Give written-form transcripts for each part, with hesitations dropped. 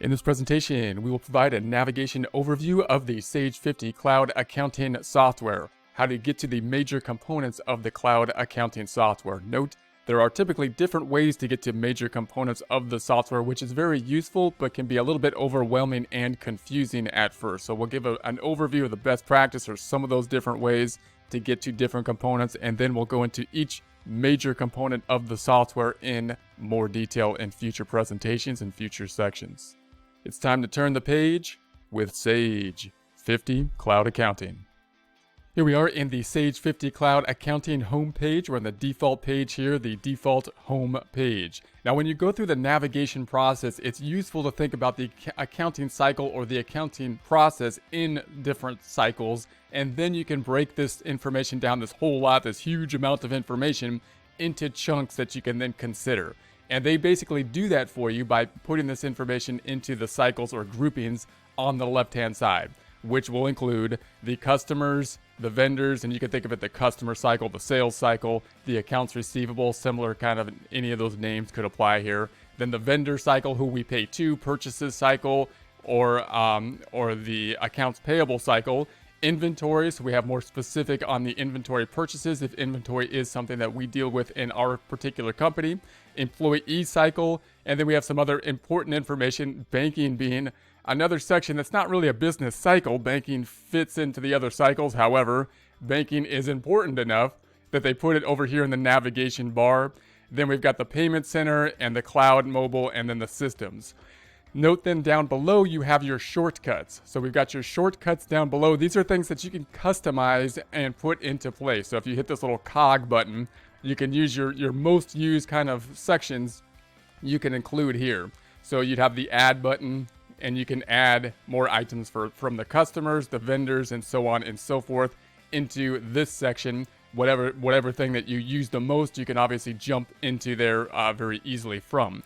In this presentation, we will provide a navigation overview of the Sage 50 Cloud Accounting software, how to get to the major components of the cloud accounting software. Note, there are typically different ways to get to major components of the software, which is very useful, but can be a little bit overwhelming and confusing at first. So we'll give an overview of the best practice or some of those different ways to get to different components, and then we'll go into each major component of the software in more detail in future presentations and future sections. It's time to turn the page with Sage 50 Cloud Accounting. Here we are in the Sage 50 Cloud Accounting homepage. We're on the default page here, the default home page. Now, when you go through the navigation process, it's useful to think about the accounting cycle or the accounting process in different cycles, and then you can break this information down, this whole lot, this huge amount of information, into chunks that you can then consider. And they basically do that for you by putting this information into the cycles or groupings on the left-hand side, which will include the customers, the vendors, and you can think of it the customer cycle, the sales cycle, the accounts receivable, similar kind of any of those names could apply here. Then the vendor cycle, who we pay to, purchases cycle, or the accounts payable cycle. Inventory, so we have more specific on the inventory purchases if inventory is something that we deal with in our particular company. Employee cycle, and then we have some other important information, banking being another section that's not really a business cycle. Banking fits into the other cycles. However, banking is important enough that they put it over here in the navigation bar. Then we've got the payment center and the cloud, mobile, and then the systems. Note then down below you have your shortcuts. So we've got your shortcuts down below. These are things that you can customize and put into place. So if you hit this little cog button, you can use your most used kind of sections you can include here. So you'd have the add button, and you can add more items from the customers, the vendors, and so on and so forth into this section. Whatever thing that you use the most, you can obviously jump into there very easily from.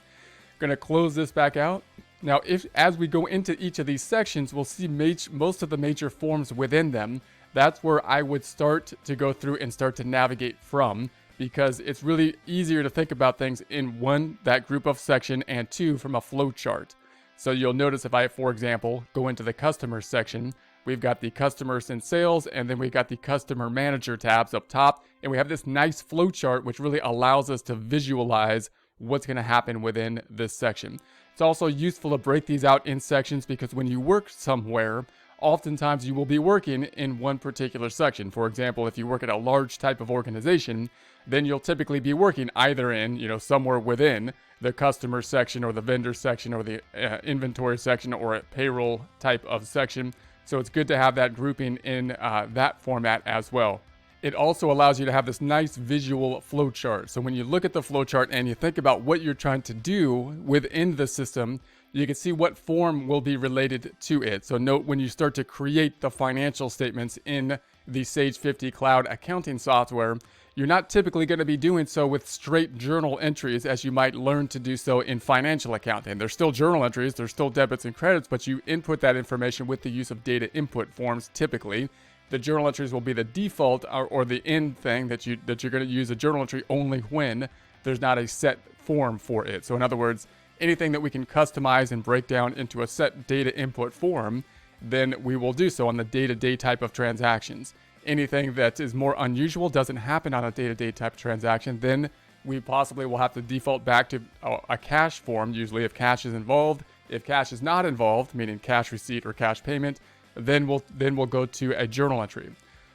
Going to close this back out. Now, as we go into each of these sections, we'll see most of the major forms within them. That's where I would start to go through and start to navigate from, because it's really easier to think about things in one, that group of section, and two, from a flow chart. So you'll notice if I, for example, go into the customer section, we've got the customers and sales, and then we've got the customer manager tabs up top, and we have this nice flow chart which really allows us to visualize what's going to happen within this section. It's also useful to break these out in sections because when you work somewhere, oftentimes you will be working in one particular section. For example, if you work at a large type of organization, then you'll typically be working either in, somewhere within the customer section or the vendor section or the inventory section or a payroll type of section. So it's good to have that grouping in that format as well. It also allows you to have this nice visual flow chart. So when you look at the flow chart and you think about what you're trying to do within the system, you can see what form will be related to it. So note when you start to create the financial statements in the Sage 50 Cloud Accounting software, you're not typically going to be doing so with straight journal entries as you might learn to do so in financial accounting. There's still journal entries, there's still debits and credits, but you input that information with the use of data input forms typically. The journal entries will be the default or the end thing that you're going to use a journal entry only when there's not a set form for it. So in other words, anything that we can customize and break down into a set data input form, then we will do so on the day-to-day type of transactions. Anything that is more unusual, doesn't happen on a day-to-day type of transaction, then we possibly will have to default back to a cash form, usually if cash is involved. If cash is not involved, meaning cash receipt or cash payment, then we'll go to a journal entry.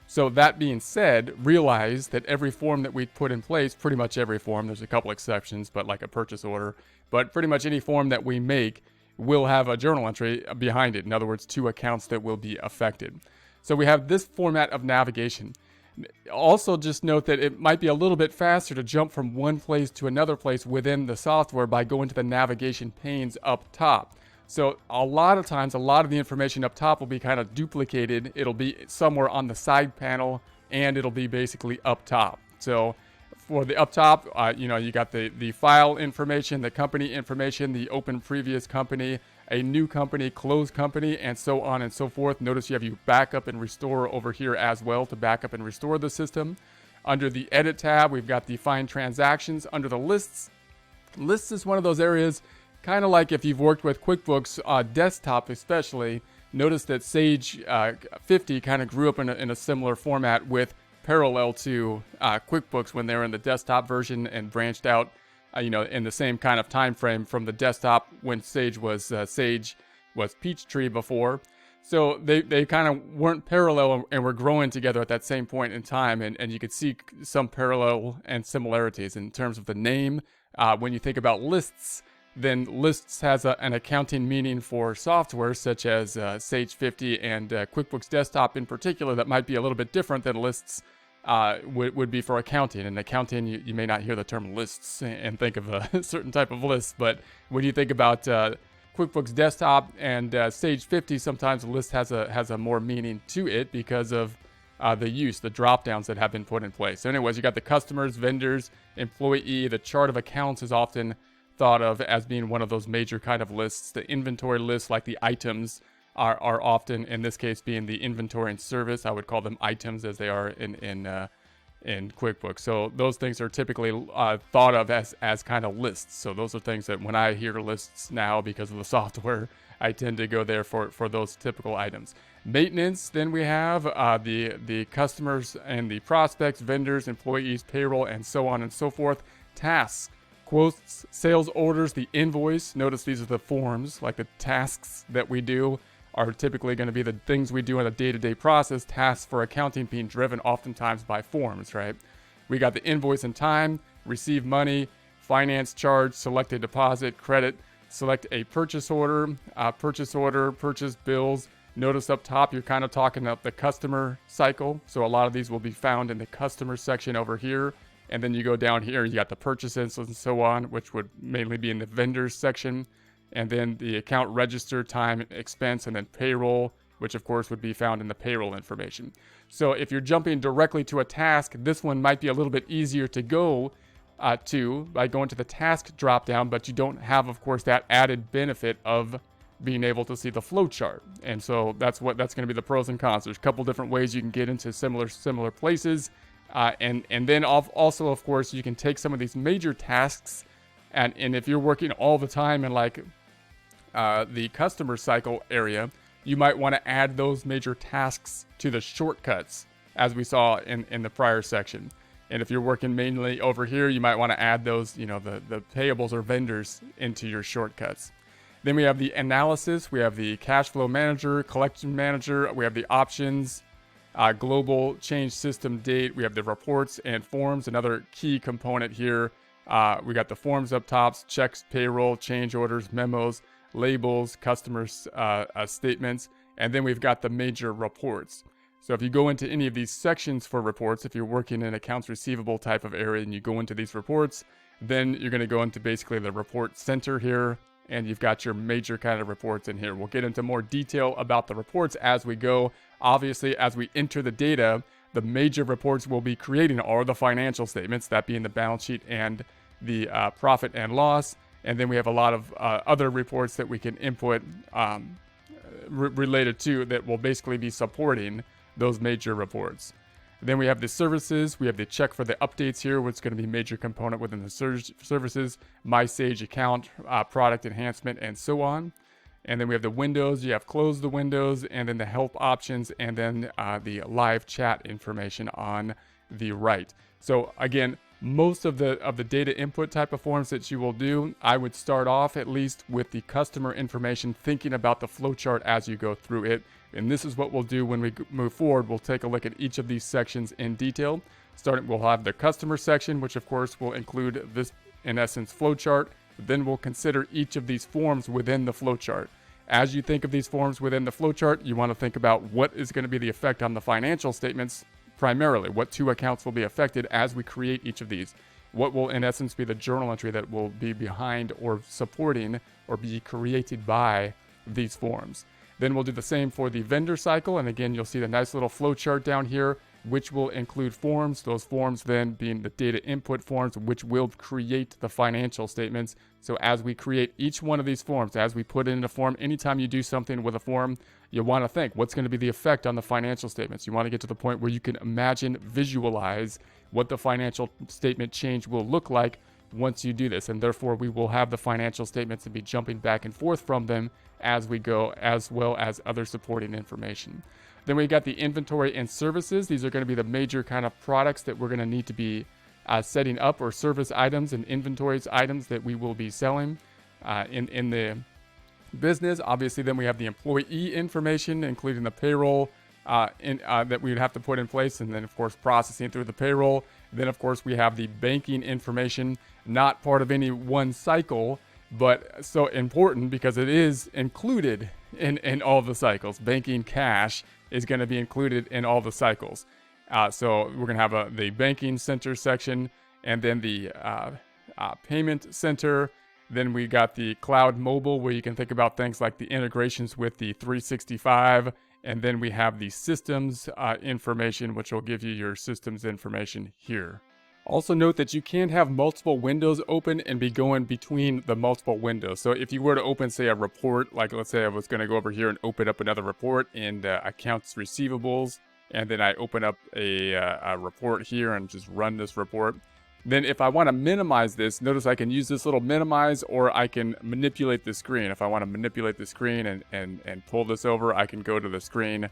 So that being said, realize that every form that we put in place, pretty much every form, there's a couple exceptions, but like a purchase order, but pretty much any form that we make will have a journal entry behind it. In other words, two accounts that will be affected. So we have this format of navigation. Also, just note that it might be a little bit faster to jump from one place to another place within the software by going to the navigation panes up top. So a lot of times, a lot of the information up top will be kind of duplicated. It'll be somewhere on the side panel, and it'll be basically up top. So for the up top, you got the file information, the company information, the open previous company, a new company, closed company, and so on and so forth. Notice you have backup and restore over here as well to back up and restore the system. Under the edit tab, we've got the find transactions. Under the lists is one of those areas kind of like if you've worked with QuickBooks desktop especially, notice that Sage 50 kind of grew up in a similar format with parallel to QuickBooks when they were in the desktop version and branched out, in the same kind of time frame from the desktop when Sage was Peachtree before. So they kind of weren't parallel and were growing together at that same point in time, and you could see some parallel and similarities in terms of the name. When you think about lists, then lists has an accounting meaning for software such as Sage 50 and QuickBooks Desktop in particular that might be a little bit different than lists would be for accounting. In accounting, you may not hear the term lists and think of a certain type of list, but when you think about QuickBooks Desktop and Sage 50, sometimes a list has a more meaning to it because of the drop downs that have been put in place. So anyways, you got the customers, vendors, employee. The chart of accounts is often thought of as being one of those major kind of lists. The inventory lists, like the items, are often, in this case, being the inventory and service. I would call them items as they are in QuickBooks. So those things are typically thought of as kind of lists. So those are things that when I hear lists now because of the software, I tend to go there for those typical items. Maintenance, then we have the customers and the prospects, vendors, employees, payroll, and so on and so forth. Tasks, quotes, sales orders, the invoice. Notice these are the forms, like the tasks that we do are typically going to be the things we do in a day-to-day process. Tasks for accounting being driven oftentimes by forms, right? We got the invoice and time, receive money, finance charge, select a deposit, credit, select a purchase order, purchase bills. Notice up top, you're kind of talking about the customer cycle. So a lot of these will be found in the customer section over here. And then you go down here, you got the purchases and so on, which would mainly be in the vendors section. And then the account register, time, expense, and then payroll, which of course would be found in the payroll information. So if you're jumping directly to a task, this one might be a little bit easier to go to by going to the task dropdown, but you don't have, of course, that added benefit of being able to see the flow chart. And so that's going to be the pros and cons. There's a couple different ways you can get into similar places. And then also, of course, you can take some of these major tasks, and if you're working all the time in like the customer cycle area, you might want to add those major tasks to the shortcuts, as we saw in the prior section. And if you're working mainly over here, you might want to add those, the payables or vendors into your shortcuts. Then we have the analysis, we have the cash flow manager, collection manager, we have the options, global change system date, we have the reports and forms, another key component here. We got the forms up tops, checks, payroll, change orders, memos, labels, customers statements, and then we've got the major reports. So if you go into any of these sections for reports, if you're working in accounts receivable type of area and you go into these reports, then you're going to go into basically the report center here, and you've got your major kind of reports in here. We'll get into more detail about the reports as we go. Obviously, as we enter the data, the major reports we'll be creating are the financial statements, that being the balance sheet and the profit and loss. And then we have a lot of other reports that we can input related to that will basically be supporting those major reports. Then we have the services. We have the check for the updates here, which is going to be a major component within the services, My Sage account, product enhancement, and so on. And then we have the windows. You have close the windows, and then the help options, and then the live chat information on the right. So again, most of the data input type of forms that you will do, I would start off at least with the customer information, thinking about the flowchart as you go through it. And this is what we'll do when we move forward. We'll take a look at each of these sections in detail. We'll have the customer section, which of course will include this, in essence, flowchart. Then we'll consider each of these forms within the flowchart. As you think of these forms within the flowchart, you want to think about what is going to be the effect on the financial statements primarily. What two accounts will be affected as we create each of these? What will, in essence, be the journal entry that will be behind or supporting or be created by these forms? Then we'll do the same for the vendor cycle. And again, you'll see the nice little flow chart down here, which will include forms. Those forms then being the data input forms, which will create the financial statements. So as we create each one of these forms, as we put in a form, anytime you do something with a form, you want to think, what's going to be the effect on the financial statements? You want to get to the point where you can imagine, visualize what the financial statement change will look like once you do this, and therefore we will have the financial statements and be jumping back and forth from them as we go, as well as other supporting information. Then we got the inventory and services. These are going to be the major kind of products that we're going to need to be setting up, or service items and inventories items that we will be selling in the business. Obviously, then we have the employee information, including the payroll that we would have to put in place, and then of course processing through the payroll. Then of course we have the banking information, not part of any one cycle, but so important because it is included in all the cycles. Banking cash is going to be included in all the cycles. So we're going to have the banking center section, and then the payment center. Then we got the cloud mobile, where you can think about things like the integrations with the 365. And then we have the systems information, which will give you your systems information here. Also note that you can have multiple windows open and be going between the multiple windows. So if you were to open, say, a report, like let's say I was going to go over here and open up another report in accounts receivables, and then I open up a report here and just run this report. Then if I want to minimize this, notice I can use this little minimize, or I can manipulate the screen. If I want to manipulate the screen and pull this over, I can go to the screen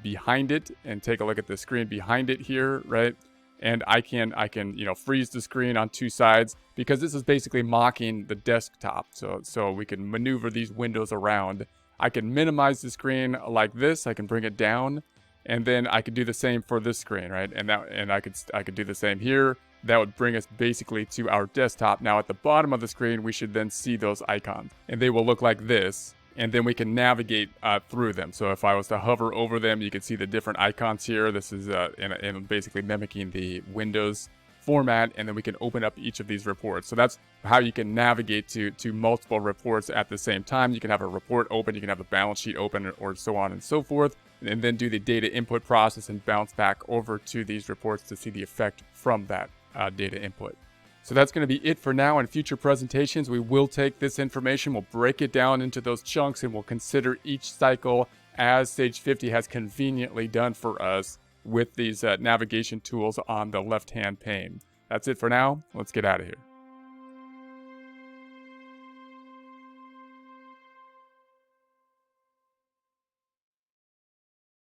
behind it and take a look at the screen behind it here, right? And I can freeze the screen on two sides, because this is basically mocking the desktop. So we can maneuver these windows around. I can minimize the screen like this. I can bring it down, and then I could do the same for this screen, right? And I could do the same here. That would bring us basically to our desktop. Now at the bottom of the screen, we should then see those icons, and they will look like this. And then we can navigate through them. So if I was to hover over them, you can see the different icons here. This is in basically mimicking the Windows format, and then we can open up each of these reports. So that's how you can navigate to multiple reports at the same time. You can have a report open, you can have a balance sheet open, or so on and so forth, and then do the data input process and bounce back over to these reports to see the effect from that data input. So that's going to be it for now. In future presentations, we will take this information, we'll break it down into those chunks, and we'll consider each cycle as Sage 50 has conveniently done for us with these navigation tools on the left-hand pane. That's it for now. Let's get out of here.